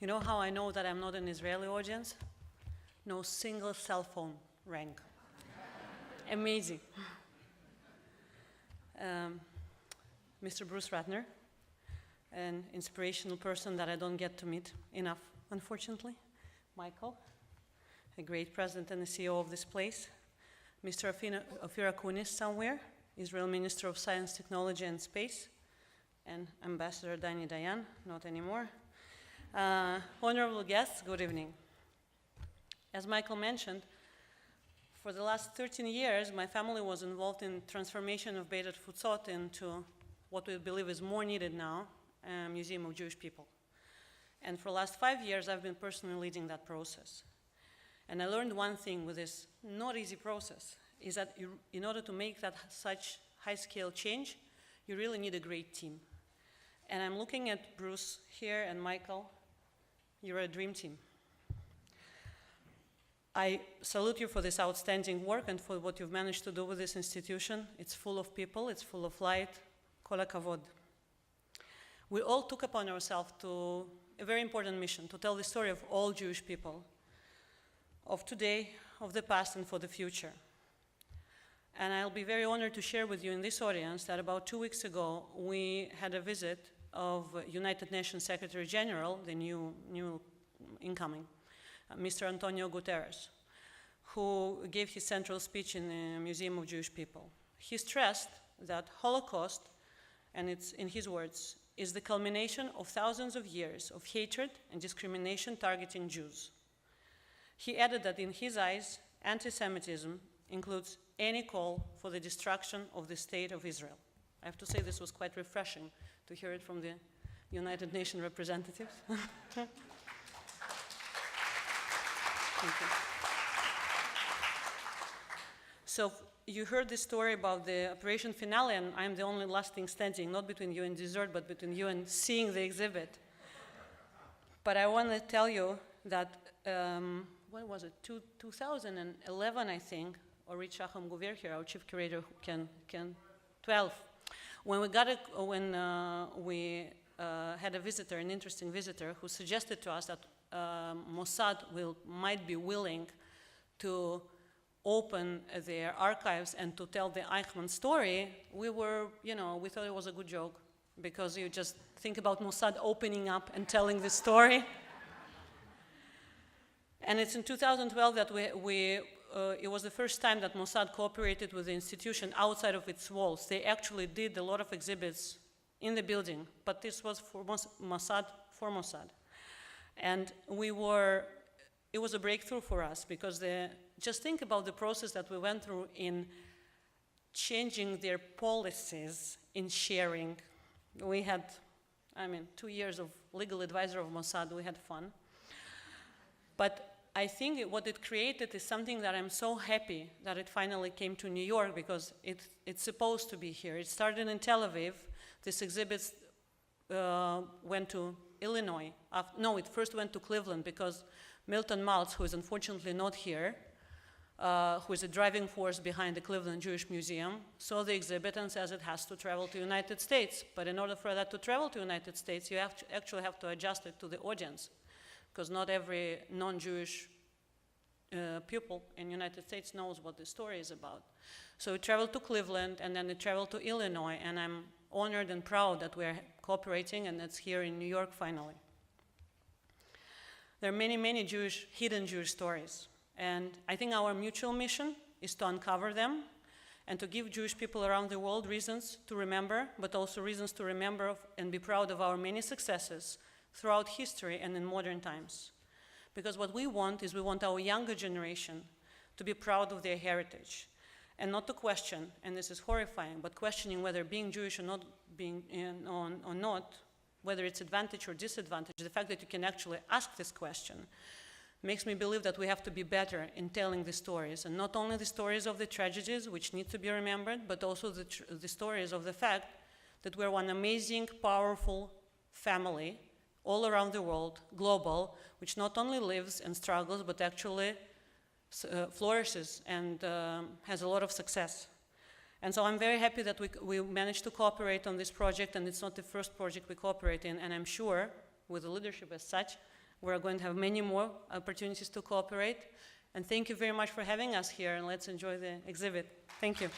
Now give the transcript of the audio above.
You know how I know that I'm not an Israeli audience? No single cell phone rang. Amazing. Mr. Bruce Ratner, an inspirational person that I don't get to meet enough, unfortunately. Michael, a great president and the CEO of this place. Mr. Ofir Akunis somewhere, Israel Minister of Science, Technology and Space, and Ambassador Dani Dayan, not anymore. Honorable guests, good evening. As Michael mentioned, for the last 13 years, my family was involved in transformation of Beit Hatfutsot into what we believe is more needed now, a Museum of Jewish People. And for the last 5 years, I've been personally leading that process. And I learned one thing with this not easy process, is that in order to make that such high-scale change, you really need a great team. And I'm looking at Bruce here and Michael. You're a dream team. I salute you for this outstanding work and for what you've managed to do with this institution. It's full of people, it's full of light. Kol hakavod. We all took upon ourselves to a very important mission, to tell the story of all Jewish people, of today, of the past, and for the future. And I'll be very honored to share with you in this audience that about 2 weeks ago, we had a visit of United Nations Secretary General, the new incoming, Mr. Antonio Guterres, who gave his central speech in the Museum of Jewish People. He stressed that Holocaust, and it's in his words, is the culmination of thousands of years of hatred and discrimination targeting Jews. He added that in his eyes, anti-Semitism includes any call for the destruction of the state of Israel. I have to say this was quite refreshing to hear it from the United Nations representatives. Thank you. So you heard the story about the operation finale, and I'm the only last thing standing, not between you and dessert, but between you and seeing the exhibit. But I want to tell you that, what was it, 2011, I think, or Rich Shacham Guver here, our chief curator, can 12. When we had a visitor, an interesting visitor, who suggested to us that Mossad might be willing to open their archives and to tell the Eichmann story, we thought it was a good joke, because you just think about Mossad opening up and telling the story. And it's in 2012 that it was the first time that Mossad cooperated with the institution outside of its walls. They actually did a lot of exhibits in the building, but this was for Mossad. And it was a breakthrough for us, because just think about the process that we went through in changing their policies in sharing. We had, 2 years of legal advisor of Mossad, we had fun. But I think what it created is something that I'm so happy that it finally came to New York, because it's supposed to be here. It started in Tel Aviv. This exhibit went to Illinois. No, it first went to Cleveland, because Milton Maltz, who is unfortunately not here, who is a driving force behind the Cleveland Jewish Museum, saw the exhibit and says it has to travel to the United States. But in order for that to travel to the United States, you actually have to adjust it to the audience, because not every non-Jewish pupil in the United States knows what the story is about. So it traveled to Cleveland, and then it traveled to Illinois, and I'm honored and proud that we're cooperating, and it's here in New York finally. There are many, many hidden Jewish stories, and I think our mutual mission is to uncover them and to give Jewish people around the world reasons to remember, but also reasons to remember and be proud of our many successes throughout history and in modern times. Because what we want is our younger generation to be proud of their heritage and not to question, and this is horrifying, but questioning whether being Jewish or not being or not, whether it's advantage or disadvantage. The fact that you can actually ask this question makes me believe that we have to be better in telling the stories, and not only the stories of the tragedies, which need to be remembered, but also the stories of the fact that we're one amazing, powerful family all around the world, global, which not only lives and struggles, but actually flourishes and has a lot of success. And so I'm very happy that we managed to cooperate on this project, and it's not the first project we cooperate in, and I'm sure, with the leadership as such, We're going to have many more opportunities to cooperate. And thank you very much for having us here, and let's enjoy the exhibit. Thank you.